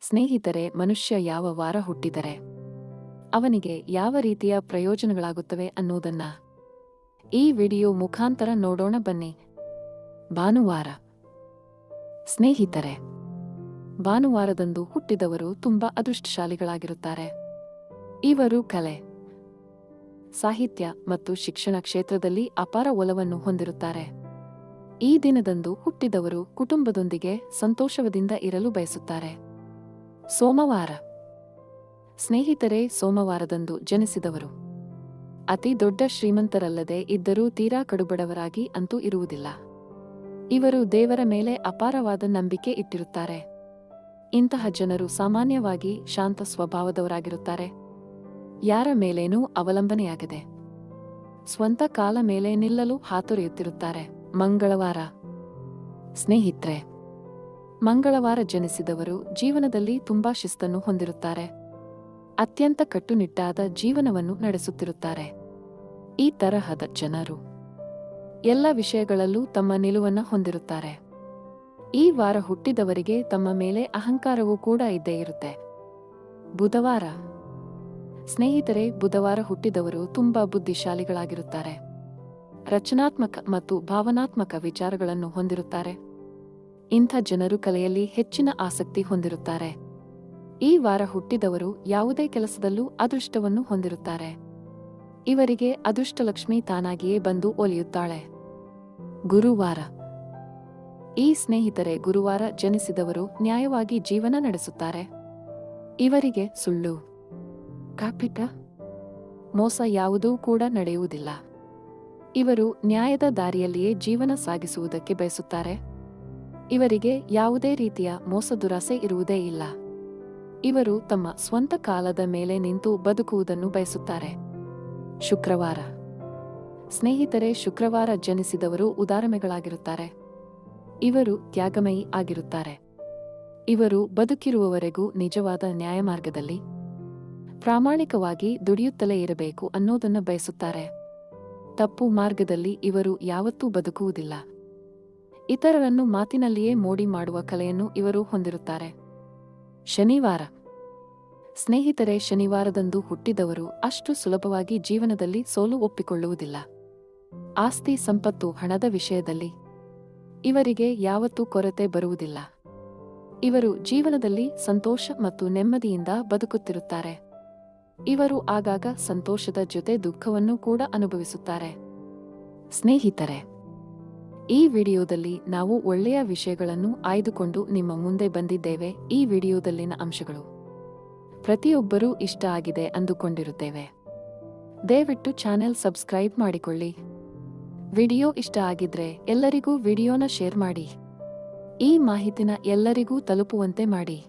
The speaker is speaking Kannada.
ಸ್ನೇಹಿತರೆ, ಮನುಷ್ಯ ಯಾವ ವಾರ ಹುಟ್ಟಿದರೆ ಅವನಿಗೆ ಯಾವ ರೀತಿಯ ಪ್ರಯೋಜನಗಳಾಗುತ್ತವೆ ಅನ್ನೋದನ್ನ ಈ ವಿಡಿಯೋ ಮುಖಾಂತರ ನೋಡೋಣ ಬನ್ನಿ. ಭಾನುವಾರ. ಸ್ನೇಹಿತರೆ, ಭಾನುವಾರದಂದು ಹುಟ್ಟಿದವರು ತುಂಬಾ ಅದೃಷ್ಟಶಾಲಿಗಳಾಗಿರುತ್ತಾರೆ. ಇವರು ಕಲೆ, ಸಾಹಿತ್ಯ ಮತ್ತು ಶಿಕ್ಷಣ ಕ್ಷೇತ್ರದಲ್ಲಿ ಅಪಾರ ಒಲವನ್ನು ಹೊಂದಿರುತ್ತಾರೆ. ಈ ದಿನದಂದು ಹುಟ್ಟಿದವರು ಕುಟುಂಬದೊಂದಿಗೆ ಸಂತೋಷದಿಂದ ಇರಲು ಬಯಸುತ್ತಾರೆ. ಸೋಮವಾರ. ಸ್ನೇಹಿತರೆ, ಸೋಮವಾರದಂದು ಜನಿಸಿದವರು ಅತಿ ದೊಡ್ಡ ಶ್ರೀಮಂತರಲ್ಲದೆ ಇದ್ದರೂ ತೀರಾ ಕಡುಬಡವರಾಗಿ ಅಂತೂ ಇರುವುದಿಲ್ಲ. ಇವರು ದೇವರ ಮೇಲೆ ಅಪಾರವಾದ ನಂಬಿಕೆ ಇಟ್ಟಿರುತ್ತಾರೆ. ಇಂತಹ ಜನರು ಸಾಮಾನ್ಯವಾಗಿ ಶಾಂತ ಸ್ವಭಾವದವರಾಗಿರುತ್ತಾರೆ. ಯಾರ ಮೇಲೇನೂ ಅವಲಂಬನೆಯಾಗದೆ ಸ್ವಂತ ಕಾಲ ಮೇಲೆ ನಿಲ್ಲಲು ಹಾತೊರೆಯುತ್ತಿರುತ್ತಾರೆ. ಮಂಗಳವಾರ. ಸ್ನೇಹಿತರೆ, ಮಂಗಳವಾರ ಜನಿಸಿದವರು ಜೀವನದಲ್ಲಿ ತುಂಬಾ ಶಿಸ್ತನ್ನು ಹೊಂದಿರುತ್ತಾರೆ. ಅತ್ಯಂತ ಕಟ್ಟುನಿಟ್ಟಾದ ಜೀವನವನ್ನು ನಡೆಸುತ್ತಿರುತ್ತಾರೆ. ಈ ತರಹದ ಜನರು ಎಲ್ಲ ವಿಷಯಗಳಲ್ಲೂ ತಮ್ಮ ನಿಲುವನ್ನು ಹೊಂದಿರುತ್ತಾರೆ. ಈ ವಾರ ಹುಟ್ಟಿದವರಿಗೆ ತಮ್ಮ ಮೇಲೆ ಅಹಂಕಾರವೂ ಕೂಡ ಇದ್ದೇ ಇರುತ್ತೆ. ಬುಧವಾರ. ಸ್ನೇಹಿತರೆ, ಬುಧವಾರ ಹುಟ್ಟಿದವರು ತುಂಬಾ ಬುದ್ಧಿಶಾಲಿಗಳಾಗಿರುತ್ತಾರೆ. ರಚನಾತ್ಮಕ ಮತ್ತು ಭಾವನಾತ್ಮಕ ವಿಚಾರಗಳನ್ನು ಹೊಂದಿರುತ್ತಾರೆ. ಇಂಥ ಜನರು ಕಲೆಯಲ್ಲಿ ಹೆಚ್ಚಿನ ಆಸಕ್ತಿ ಹೊಂದಿರುತ್ತಾರೆ. ಈ ವಾರ ಹುಟ್ಟಿದವರು ಯಾವುದೇ ಕೆಲಸದಲ್ಲೂ ಅದೃಷ್ಟವನ್ನು ಹೊಂದಿರುತ್ತಾರೆ. ಇವರಿಗೆ ಅದೃಷ್ಟಲಕ್ಷ್ಮಿ ತಾನಾಗಿಯೇ ಬಂದು ಒಲಿಯುತ್ತಾಳೆ. ಗುರುವಾರ. ಈ ಸ್ನೇಹಿತರೆ, ಗುರುವಾರ ಜನಿಸಿದವರು ನ್ಯಾಯವಾಗಿ ಜೀವನ ನಡೆಸುತ್ತಾರೆ. ಇವರಿಗೆ ಸುಳ್ಳು, ಕಪಟ, ಮೋಸ ಯಾವುದೂ ಕೂಡ ನಡೆಯುವುದಿಲ್ಲ. ಇವರು ನ್ಯಾಯದ ದಾರಿಯಲ್ಲಿಯೇ ಜೀವನ ಸಾಗಿಸುವುದಕ್ಕೆ ಬಯಸುತ್ತಾರೆ. ಇವರಿಗೆ ಯಾವುದೇ ರೀತಿಯ ಮೋಸ ದುರಾಸೆ ಇರುವುದೇ ಇಲ್ಲ. ಇವರು ತಮ್ಮ ಸ್ವಂತ ಕಾಲದ ಮೇಲೆ ನಿಂತು ಬದುಕುವುದನ್ನು ಬಯಸುತ್ತಾರೆ. ಶುಕ್ರವಾರ. ಸ್ನೇಹಿತರೆ, ಶುಕ್ರವಾರ ಜನಿಸಿದವರು ಉದಾರಮೆಗಳಾಗಿರುತ್ತಾರೆ. ಇವರು ತ್ಯಾಗಮಯಿ ಆಗಿರುತ್ತಾರೆ. ಇವರು ಬದುಕಿರುವವರೆಗೂ ನಿಜವಾದ ನ್ಯಾಯಮಾರ್ಗದಲ್ಲಿ ಪ್ರಾಮಾಣಿಕವಾಗಿ ದುಡಿಯುತ್ತಲೇ ಇರಬೇಕು ಅನ್ನೋದನ್ನು ಬಯಸುತ್ತಾರೆ. ತಪ್ಪು ಮಾರ್ಗದಲ್ಲಿ ಇವರು ಯಾವತ್ತೂ ಬದುಕುವುದಿಲ್ಲ. ಇತರರನ್ನು ಮಾತಿನಲ್ಲಿಯೇ ಮೋಡಿ ಮಾಡುವ ಕಲೆಯನ್ನು ಇವರು ಹೊಂದಿರುತ್ತಾರೆ. ಶನಿವಾರ. ಸ್ನೇಹಿತರೆ, ಶನಿವಾರದಂದು ಹುಟ್ಟಿದವರು ಅಷ್ಟು ಸುಲಭವಾಗಿ ಜೀವನದಲ್ಲಿ ಸೋಲು ಒಪ್ಪಿಕೊಳ್ಳುವುದಿಲ್ಲ. ಆಸ್ತಿ, ಸಂಪತ್ತು, ಹಣದ ವಿಷಯದಲ್ಲಿ ಇವರಿಗೆ ಯಾವತ್ತೂ ಕೊರತೆ ಬರುವುದಿಲ್ಲ. ಇವರು ಜೀವನದಲ್ಲಿ ಸಂತೋಷ ಮತ್ತು ನೆಮ್ಮದಿಯಿಂದ ಬದುಕುತ್ತಿರುತ್ತಾರೆ. ಇವರು ಆಗಾಗ ಸಂತೋಷದ ಜೊತೆ ದುಃಖವನ್ನು ಕೂಡ ಅನುಭವಿಸುತ್ತಾರೆ. ಸ್ನೇಹಿತರೆ, ಈ ವಿಡಿಯೋದಲ್ಲಿ ನಾವು ಒಳ್ಳೆಯ ವಿಷಯಗಳನ್ನು ಆಯ್ದುಕೊಂಡು ನಿಮ್ಮ ಮುಂದೆ ಬಂದಿದ್ದೇವೆ. ಈ ವಿಡಿಯೋದಲ್ಲಿನ ಅಂಶಗಳು ಪ್ರತಿಯೊಬ್ಬರೂ ಇಷ್ಟ ಆಗಿದೆ ಅಂದುಕೊಂಡಿರುತ್ತೇವೆ. ದಯವಿಟ್ಟು ಚಾನೆಲ್ ಸಬ್ಸ್ಕ್ರೈಬ್ ಮಾಡಿಕೊಳ್ಳಿ. ವಿಡಿಯೋ ಇಷ್ಟ ಆಗಿದ್ರೆ ಎಲ್ಲರಿಗೂ ವಿಡಿಯೋನ ಶೇರ್ ಮಾಡಿ. ಈ ಮಾಹಿತಿನ ಎಲ್ಲರಿಗೂ ತಲುಪುವಂತೆ ಮಾಡಿ.